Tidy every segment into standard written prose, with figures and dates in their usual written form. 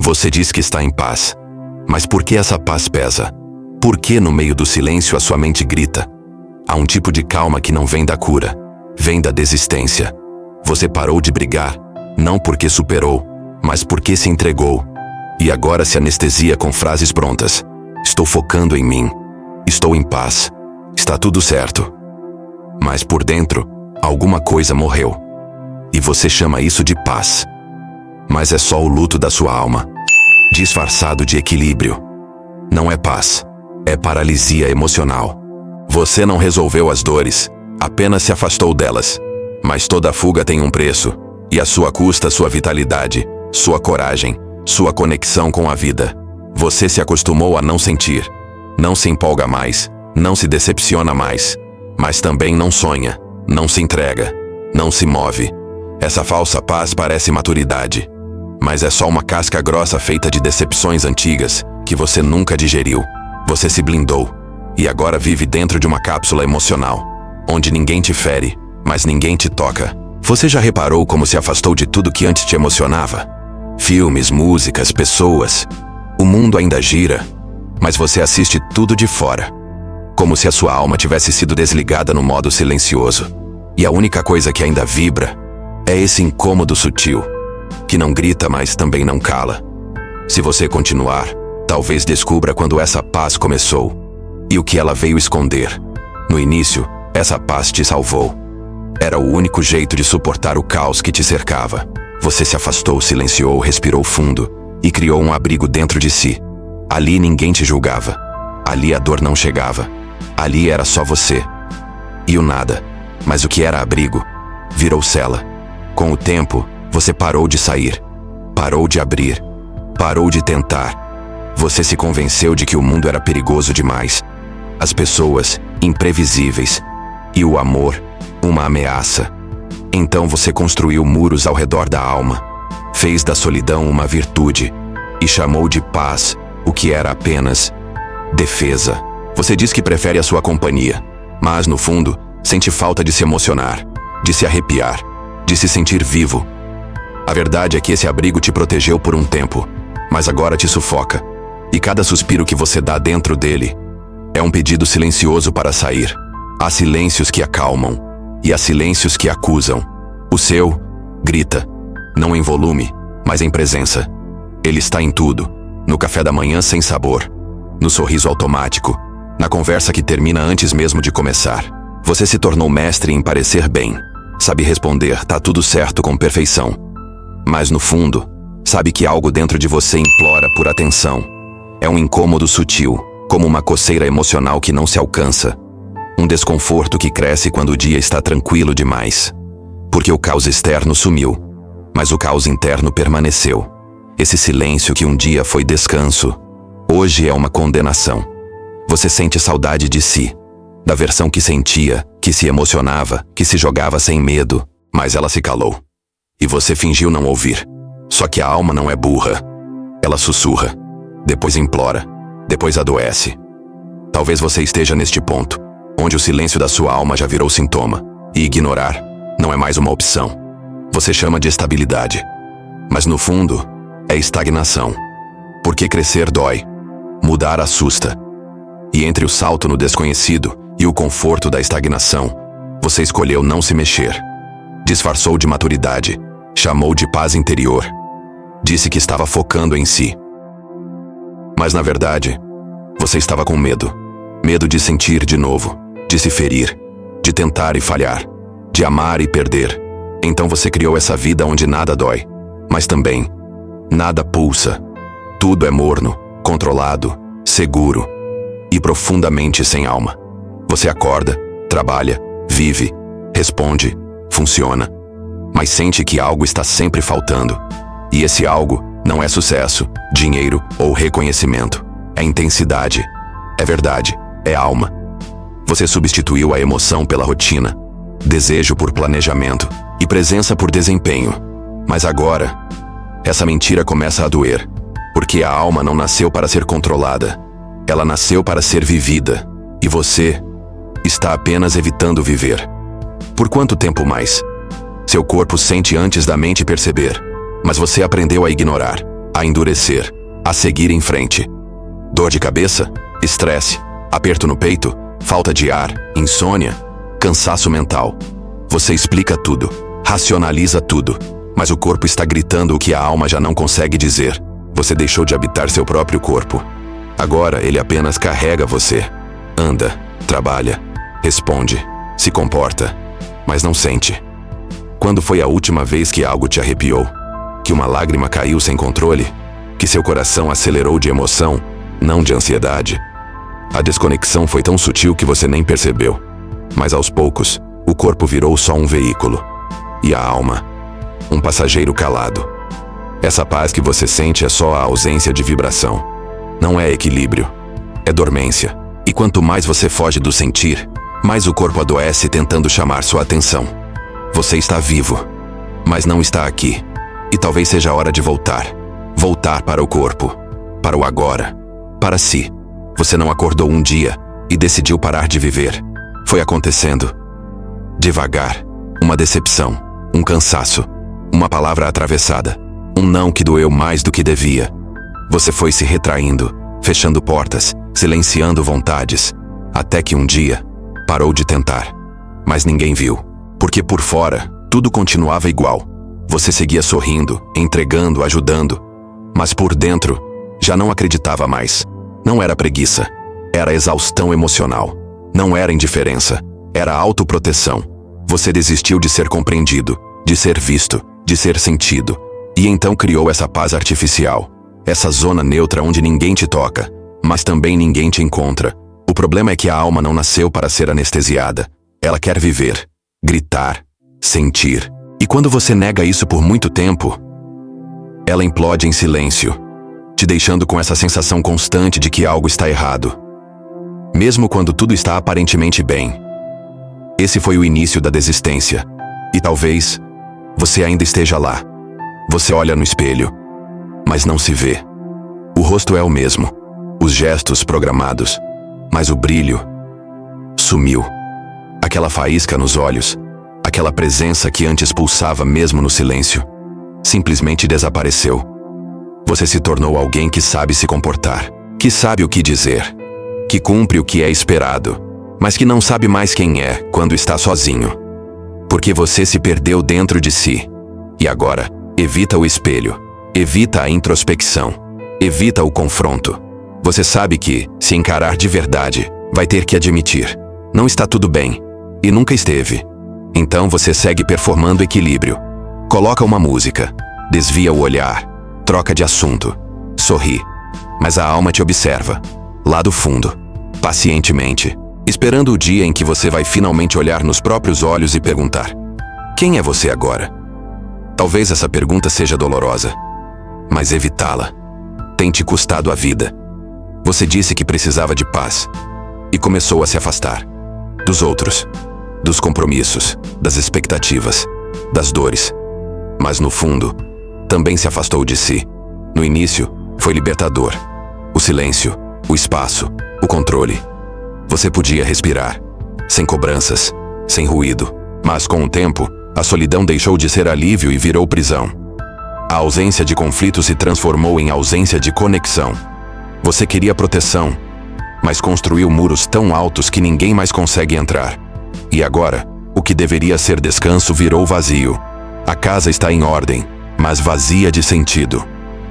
Você diz que está em paz. Mas por que essa paz pesa? Por que no meio do silêncio a sua mente grita? Há um tipo de calma que não vem da cura, vem da desistência. Você parou de brigar, não porque superou, mas porque se entregou. E agora se anestesia com frases prontas. Estou focando em mim. Estou em paz. Está tudo certo. Mas por dentro, alguma coisa morreu. E você chama isso de paz. Mas é só o luto da sua alma, disfarçado de equilíbrio. Não é paz, é paralisia emocional. Você não resolveu as dores, apenas se afastou delas. Mas toda fuga tem um preço, e a sua custa sua vitalidade, sua coragem, sua conexão com a vida. Você se acostumou a não sentir, não se empolga mais, não se decepciona mais, mas também não sonha, não se entrega, não se move. Essa falsa paz parece maturidade, mas é só uma casca grossa feita de decepções antigas que você nunca digeriu. Você se blindou e agora vive dentro de uma cápsula emocional, onde ninguém te fere, mas ninguém te toca. Você já reparou como se afastou de tudo que antes te emocionava? Filmes, músicas, pessoas. O mundo ainda gira, mas você assiste tudo de fora. Como se a sua alma tivesse sido desligada no modo silencioso. E a única coisa que ainda vibra é esse incômodo sutil, que não grita, mas também não cala. Se você continuar, talvez descubra quando essa paz começou e o que ela veio esconder. No início, essa paz te salvou. Era o único jeito de suportar o caos que te cercava. Você se afastou, silenciou, respirou fundo e criou um abrigo dentro de si. Ali ninguém te julgava. Ali a dor não chegava. Ali era só você. E o nada. Mas o que era abrigo virou cela. Com o tempo, você parou de sair. Parou de abrir. Parou de tentar. Você se convenceu de que o mundo era perigoso demais. As pessoas, imprevisíveis. E o amor, uma ameaça. Então você construiu muros ao redor da alma. Fez da solidão uma virtude. E chamou de paz o que era apenas defesa. Você diz que prefere a sua companhia, mas no fundo, sente falta de se emocionar, de se arrepiar, de se sentir vivo. A verdade é que esse abrigo te protegeu por um tempo, mas agora te sufoca. E cada suspiro que você dá dentro dele é um pedido silencioso para sair. Há silêncios que acalmam e há silêncios que acusam. O seu grita, não em volume, mas em presença. Ele está em tudo, no café da manhã sem sabor, no sorriso automático, na conversa que termina antes mesmo de começar. Você se tornou mestre em parecer bem. Sabe responder, tá tudo certo com perfeição. Mas no fundo, sabe que algo dentro de você implora por atenção. É um incômodo sutil, como uma coceira emocional que não se alcança. Um desconforto que cresce quando o dia está tranquilo demais. Porque o caos externo sumiu, mas o caos interno permaneceu. Esse silêncio que um dia foi descanso, hoje é uma condenação. Você sente saudade de si, da versão que sentia, que se emocionava, que se jogava sem medo, mas ela se calou. E você fingiu não ouvir. Só que a alma não é burra. Ela sussurra, depois implora, depois adoece. Talvez você esteja neste ponto, onde o silêncio da sua alma já virou sintoma, e ignorar não é mais uma opção. Você chama de estabilidade, mas no fundo é estagnação. Porque crescer dói, mudar assusta. E entre o salto no desconhecido e o conforto da estagnação, você escolheu não se mexer. Disfarçou de maturidade, chamou de paz interior. Disse que estava focando em si. Mas na verdade, você estava com medo. Medo de sentir de novo, de se ferir, de tentar e falhar, de amar e perder. Então você criou essa vida onde nada dói, mas também nada pulsa. Tudo é morno, controlado, seguro e profundamente sem alma. Você acorda, trabalha, vive, responde, funciona, mas sente que algo está sempre faltando. E esse algo não é sucesso, dinheiro ou reconhecimento. É intensidade, é verdade, é alma. Você substituiu a emoção pela rotina, desejo por planejamento e presença por desempenho. Mas agora, essa mentira começa a doer, porque a alma não nasceu para ser controlada. Ela nasceu para ser vivida, e você está apenas evitando viver. Por quanto tempo mais? Seu corpo sente antes da mente perceber, mas você aprendeu a ignorar. a endurecer, a seguir em frente. Dor de cabeça, estresse, aperto no peito, falta de ar, insônia, cansaço mental. Você explica tudo, racionaliza tudo, mas o corpo está gritando o que a alma já não consegue dizer. Você deixou de habitar seu próprio corpo. Agora ele apenas carrega você. Anda, trabalha, responde, se comporta, mas não sente. Quando foi a última vez que algo te arrepiou? Que uma lágrima caiu sem controle? Que seu coração acelerou de emoção, não de ansiedade? A desconexão foi tão sutil que você nem percebeu. Mas aos poucos, o corpo virou só um veículo. E a alma, um passageiro calado. Essa paz que você sente é só a ausência de vibração. Não é equilíbrio, é dormência. E quanto mais você foge do sentir, mais o corpo adoece tentando chamar sua atenção. Você está vivo, mas não está aqui. E talvez seja a hora de voltar. Voltar para o corpo, para o agora, para si. Você não acordou um dia e decidiu parar de viver. Foi acontecendo. Devagar. Uma decepção, um cansaço, uma palavra atravessada, um não que doeu mais do que devia. Você foi se retraindo, fechando portas, silenciando vontades, até que um dia parou de tentar. Mas ninguém viu, porque por fora tudo continuava igual. Você seguia sorrindo, entregando, ajudando, mas por dentro já não acreditava mais. Não era preguiça, era exaustão emocional. Não era indiferença, era autoproteção. Você desistiu de ser compreendido, de ser visto, de ser sentido, e então criou essa paz artificial. Essa zona neutra onde ninguém te toca, mas também ninguém te encontra. O problema é que a alma não nasceu para ser anestesiada. Ela quer viver, gritar, sentir. E quando você nega isso por muito tempo, ela implode em silêncio, te deixando com essa sensação constante de que algo está errado, mesmo quando tudo está aparentemente bem. Esse foi o início da desistência. E talvez você ainda esteja lá. Você olha no espelho, mas não se vê. O rosto é o mesmo, os gestos programados, mas o brilho sumiu. Aquela faísca nos olhos, aquela presença que antes pulsava mesmo no silêncio, simplesmente desapareceu. Você se tornou alguém que sabe se comportar, que sabe o que dizer, que cumpre o que é esperado, mas que não sabe mais quem é quando está sozinho. Porque você se perdeu dentro de si. E agora, evita o espelho, evita a introspecção, evita o confronto. Você sabe que, se encarar de verdade, vai ter que admitir: não está tudo bem, e nunca esteve. Então você segue performando equilíbrio. Coloca uma música, desvia o olhar, troca de assunto, sorri. Mas a alma te observa, lá do fundo, pacientemente, esperando o dia em que você vai finalmente olhar nos próprios olhos e perguntar: quem é você agora? Talvez essa pergunta seja dolorosa, mas evitá-la tem te custado a vida. Você disse que precisava de paz e começou a se afastar dos outros, dos compromissos, das expectativas, das dores. Mas no fundo, também se afastou de si. No início, foi libertador. O silêncio, o espaço, o controle. Você podia respirar, sem cobranças, sem ruído. Mas com o tempo, a solidão deixou de ser alívio e virou prisão. A ausência de conflito se transformou em ausência de conexão. Você queria proteção, mas construiu muros tão altos que ninguém mais consegue entrar. E agora, o que deveria ser descanso virou vazio. A casa está em ordem, mas vazia de sentido.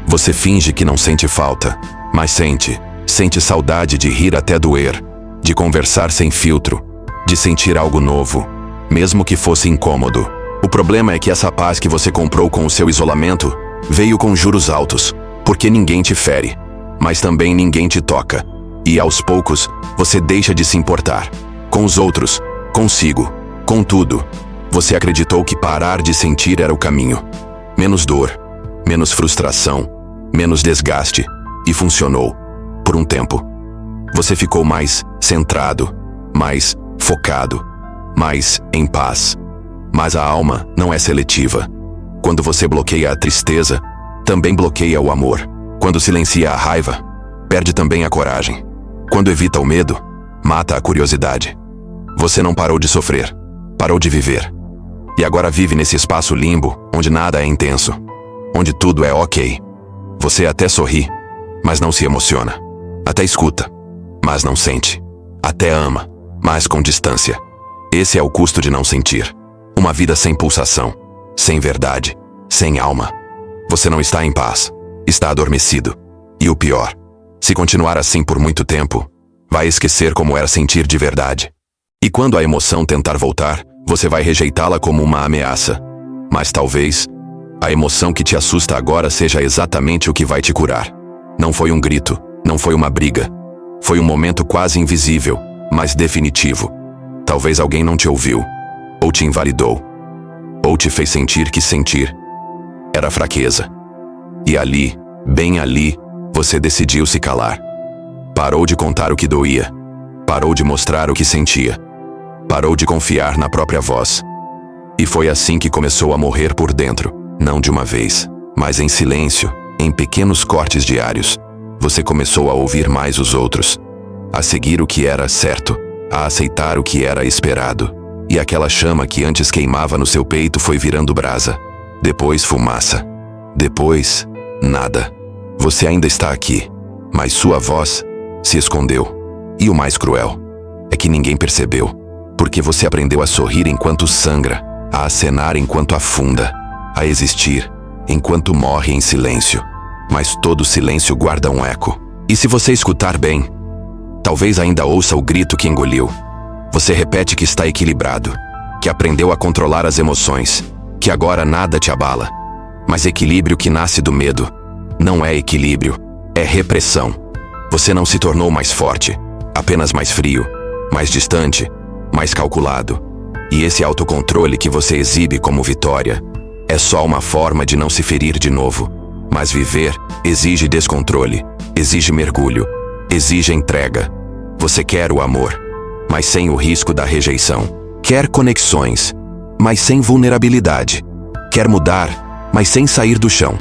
Você finge que não sente falta, mas sente. Sente saudade de rir até doer, de conversar sem filtro, de sentir algo novo, mesmo que fosse incômodo. O problema é que essa paz que você comprou com o seu isolamento veio com juros altos, porque ninguém te fere, mas também ninguém te toca. E aos poucos, você deixa de se importar. Com os outros, consigo, com tudo. Você acreditou que parar de sentir era o caminho. Menos dor, menos frustração, menos desgaste. E funcionou. Por um tempo. Você ficou mais centrado, mais focado, mais em paz. Mas a alma não é seletiva. Quando você bloqueia a tristeza, também bloqueia o amor. Quando silencia a raiva, perde também a coragem. Quando evita o medo, mata a curiosidade. Você não parou de sofrer, parou de viver. E agora vive nesse espaço limbo, onde nada é intenso, onde tudo é ok. Você até sorri, mas não se emociona. Até escuta, mas não sente. Até ama, mas com distância. Esse é o custo de não sentir. Uma vida sem pulsação, sem verdade, sem alma. Você não está em paz, está adormecido. E o pior, se continuar assim por muito tempo, vai esquecer como era sentir de verdade. E quando a emoção tentar voltar, você vai rejeitá-la como uma ameaça. Mas talvez a emoção que te assusta agora seja exatamente o que vai te curar. Não foi um grito, não foi uma briga. Foi um momento quase invisível, mas definitivo. Talvez alguém não te ouviu, ou te invalidou, ou te fez sentir que sentir era fraqueza. E ali, bem ali, você decidiu se calar. Parou de contar o que doía. Parou de mostrar o que sentia. Parou de confiar na própria voz. E foi assim que começou a morrer por dentro. Não de uma vez, mas em silêncio, em pequenos cortes diários. Você começou a ouvir mais os outros, a seguir o que era certo, a aceitar o que era esperado. E aquela chama que antes queimava no seu peito foi virando brasa. Depois fumaça. Depois, nada. Você ainda está aqui, mas sua voz se escondeu. E o mais cruel é que ninguém percebeu, porque você aprendeu a sorrir enquanto sangra, a acenar enquanto afunda, a existir enquanto morre em silêncio. Mas todo silêncio guarda um eco. E se você escutar bem, talvez ainda ouça o grito que engoliu. Você repete que está equilibrado, que aprendeu a controlar as emoções, que agora nada te abala. Mas equilíbrio que nasce do medo não é equilíbrio, é repressão. Você não se tornou mais forte, apenas mais frio, mais distante, mais calculado. E esse autocontrole que você exibe como vitória é só uma forma de não se ferir de novo. Mas viver exige descontrole, exige mergulho, exige entrega. Você quer o amor, mas sem o risco da rejeição. Quer conexões, mas sem vulnerabilidade. Quer mudar, mas sem sair do chão.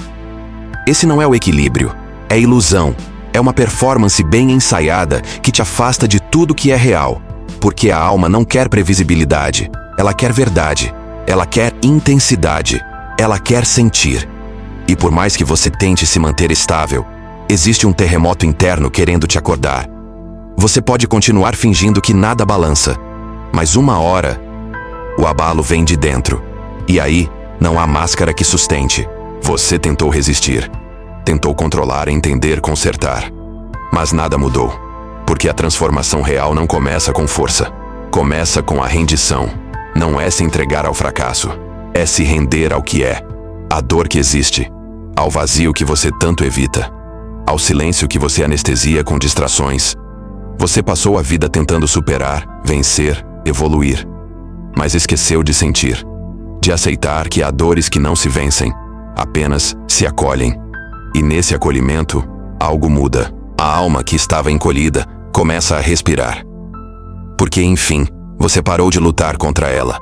Esse não é o equilíbrio, é ilusão. É uma performance bem ensaiada que te afasta de tudo que é real. Porque a alma não quer previsibilidade, ela quer verdade, ela quer intensidade, ela quer sentir. E por mais que você tente se manter estável, existe um terremoto interno querendo te acordar. Você pode continuar fingindo que nada balança, mas uma hora, o abalo vem de dentro. E aí, não há máscara que sustente. Você tentou resistir, tentou controlar, entender, consertar. Mas nada mudou, porque a transformação real não começa com força. Começa com a rendição. Não é se entregar ao fracasso, é se render ao que é. À dor que existe, ao vazio que você tanto evita, ao silêncio que você anestesia com distrações. Você passou a vida tentando superar, vencer, evoluir, mas esqueceu de sentir, de aceitar que há dores que não se vencem, apenas se acolhem. E nesse acolhimento, algo muda. A alma que estava encolhida começa a respirar. Porque, enfim, você parou de lutar contra ela.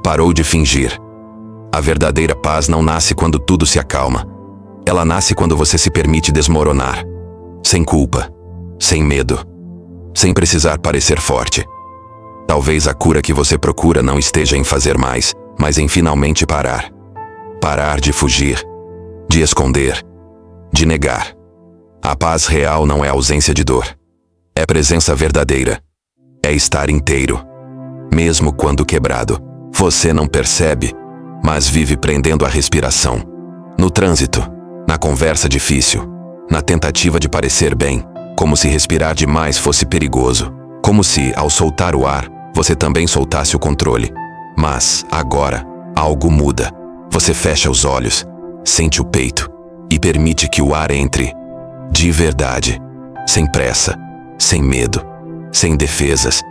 Parou de fingir. A verdadeira paz não nasce quando tudo se acalma. Ela nasce quando você se permite desmoronar. Sem culpa, sem medo, sem precisar parecer forte. Talvez a cura que você procura não esteja em fazer mais, mas em finalmente parar. Parar de fugir, de esconder, de negar. A paz real não é ausência de dor. É presença verdadeira. É estar inteiro, mesmo quando quebrado. Você não percebe, mas vive prendendo a respiração. No trânsito, na conversa difícil, na tentativa de parecer bem, como se respirar demais fosse perigoso. Como se, ao soltar o ar, você também soltasse o controle. Mas, agora, algo muda. Você fecha os olhos, sente o peito e permite que o ar entre. De verdade, sem pressa, sem medo, sem defesas.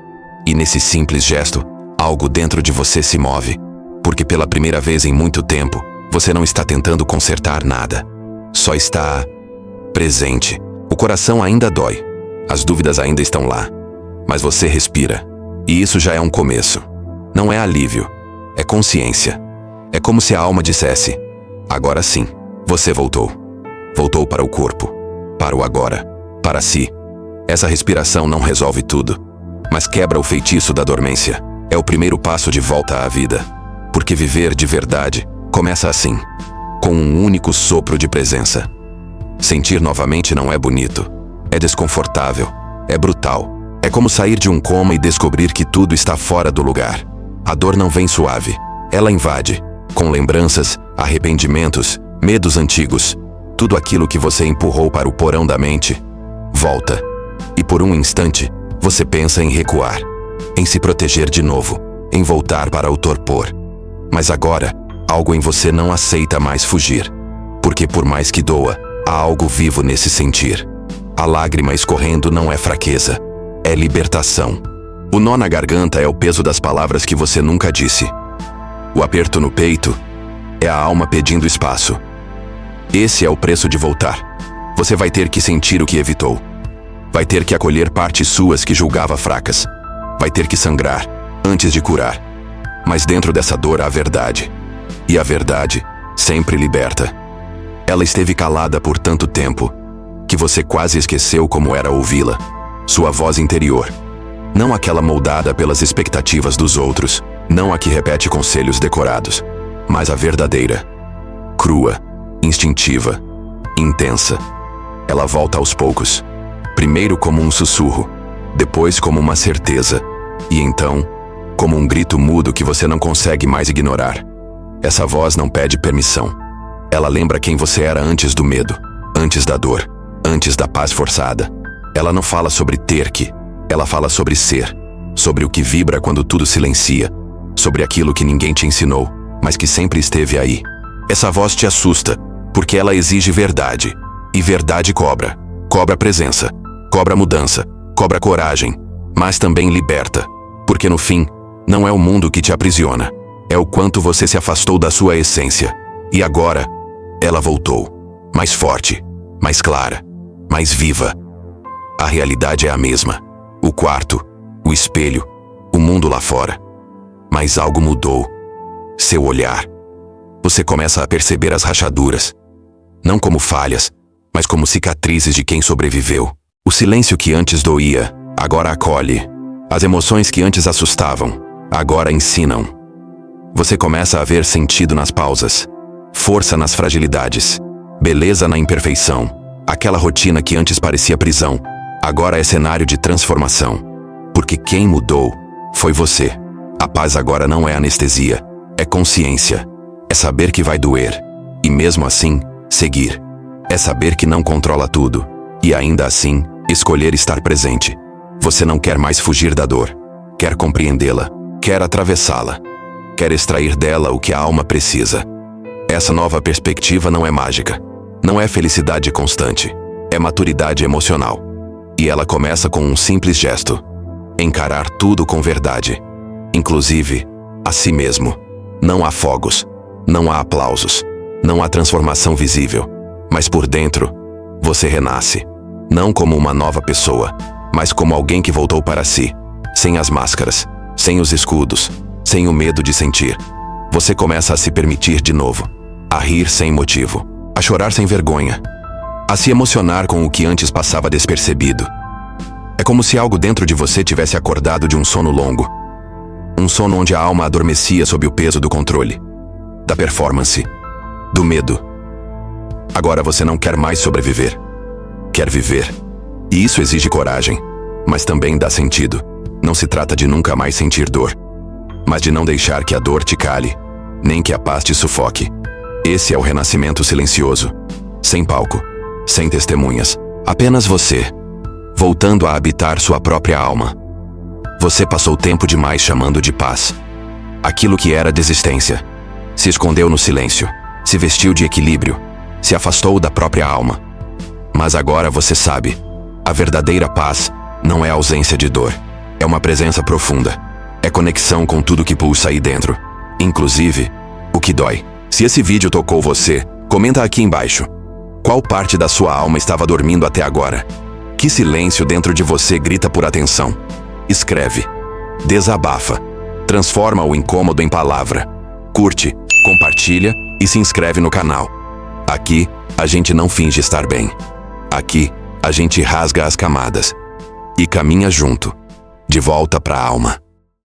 E nesse simples gesto, algo dentro de você se move. Porque pela primeira vez em muito tempo, você não está tentando consertar nada. Só está presente. O coração ainda dói. As dúvidas ainda estão lá. Mas você respira. E isso já é um começo. Não é alívio. É consciência. É como se a alma dissesse: agora sim, você voltou. Voltou para o corpo. Para o agora. Para si. Essa respiração não resolve tudo, mas quebra o feitiço da dormência. É o primeiro passo de volta à vida. Porque viver de verdade começa assim, com um único sopro de presença. Sentir novamente não é bonito. É desconfortável. É brutal. É como sair de um coma e descobrir que tudo está fora do lugar. A dor não vem suave. Ela invade, com lembranças, arrependimentos, medos antigos. Tudo aquilo que você empurrou para o porão da mente. Volta. E por um instante, você pensa em recuar. Em se proteger de novo. Em voltar para o torpor. Mas agora, algo em você não aceita mais fugir. Porque por mais que doa, há algo vivo nesse sentir. A lágrima escorrendo não é fraqueza. É libertação. O nó na garganta é o peso das palavras que você nunca disse. O aperto no peito é a alma pedindo espaço. Esse é o preço de voltar. Você vai ter que sentir o que evitou. Vai ter que acolher partes suas que julgava fracas. Vai ter que sangrar antes de curar. Mas dentro dessa dor há verdade. E a verdade sempre liberta. Ela esteve calada por tanto tempo que você quase esqueceu como era ouvi-la. Sua voz interior. Não aquela moldada pelas expectativas dos outros. Não a que repete conselhos decorados. Mas a verdadeira. Crua. Instintiva. Intensa. Ela volta aos poucos. Primeiro como um sussurro. Depois como uma certeza. E então, como um grito mudo que você não consegue mais ignorar. Essa voz não pede permissão. Ela lembra quem você era antes do medo. Antes da dor. Antes da paz forçada. Ela não fala sobre ter que. Ela fala sobre ser. Sobre o que vibra quando tudo silencia. Sobre aquilo que ninguém te ensinou, mas que sempre esteve aí. Essa voz te assusta, porque ela exige verdade. E verdade cobra. Cobra presença. Cobra mudança. Cobra coragem. Mas também liberta. Porque no fim, não é o mundo que te aprisiona. É o quanto você se afastou da sua essência. E agora, ela voltou. Mais forte. Mais clara. Mais viva. A realidade é a mesma. O quarto. O espelho. O mundo lá fora. Mas algo mudou. Seu olhar. Você começa a perceber as rachaduras. Não como falhas, mas como cicatrizes de quem sobreviveu. O silêncio que antes doía, agora acolhe. As emoções que antes assustavam, agora ensinam. Você começa a ver sentido nas pausas. Força nas fragilidades. Beleza na imperfeição. Aquela rotina que antes parecia prisão, agora é cenário de transformação. Porque quem mudou foi você. A paz agora não é anestesia, é consciência. É saber que vai doer. E mesmo assim, seguir. É saber que não controla tudo. E ainda assim, escolher estar presente. Você não quer mais fugir da dor. Quer compreendê-la. Quer atravessá-la. Quer extrair dela o que a alma precisa. Essa nova perspectiva não é mágica. Não é felicidade constante. É maturidade emocional. E ela começa com um simples gesto. Encarar tudo com verdade. Inclusive, a si mesmo. Não há fogos. Não há aplausos. Não há transformação visível. Mas por dentro, você renasce. Não como uma nova pessoa, mas como alguém que voltou para si. Sem as máscaras. Sem os escudos. Sem o medo de sentir. Você começa a se permitir de novo. A rir sem motivo. A chorar sem vergonha. A se emocionar com o que antes passava despercebido. É como se algo dentro de você tivesse acordado de um sono longo. Um sono onde a alma adormecia sob o peso do controle. Da performance. Do medo. Agora você não quer mais sobreviver. Quer viver. E isso exige coragem. Mas também dá sentido. Não se trata de nunca mais sentir dor. Mas de não deixar que a dor te cale. Nem que a paz te sufoque. Esse é o renascimento silencioso. Sem palco. Sem testemunhas. Apenas você. Voltando a habitar sua própria alma. Você passou tempo demais chamando de paz. Aquilo que era desistência. Se escondeu no silêncio. Se vestiu de equilíbrio. Se afastou da própria alma. Mas agora você sabe. A verdadeira paz não é ausência de dor. É uma presença profunda. É conexão com tudo que pulsa aí dentro. Inclusive, o que dói. Se esse vídeo tocou você, comenta aqui embaixo. Qual parte da sua alma estava dormindo até agora? Que silêncio dentro de você grita por atenção? Escreve. Desabafa. Transforma o incômodo em palavra. Curte, compartilha e se inscreve no canal. Aqui, a gente não finge estar bem. Aqui, a gente rasga as camadas. E caminha junto. De volta pra alma.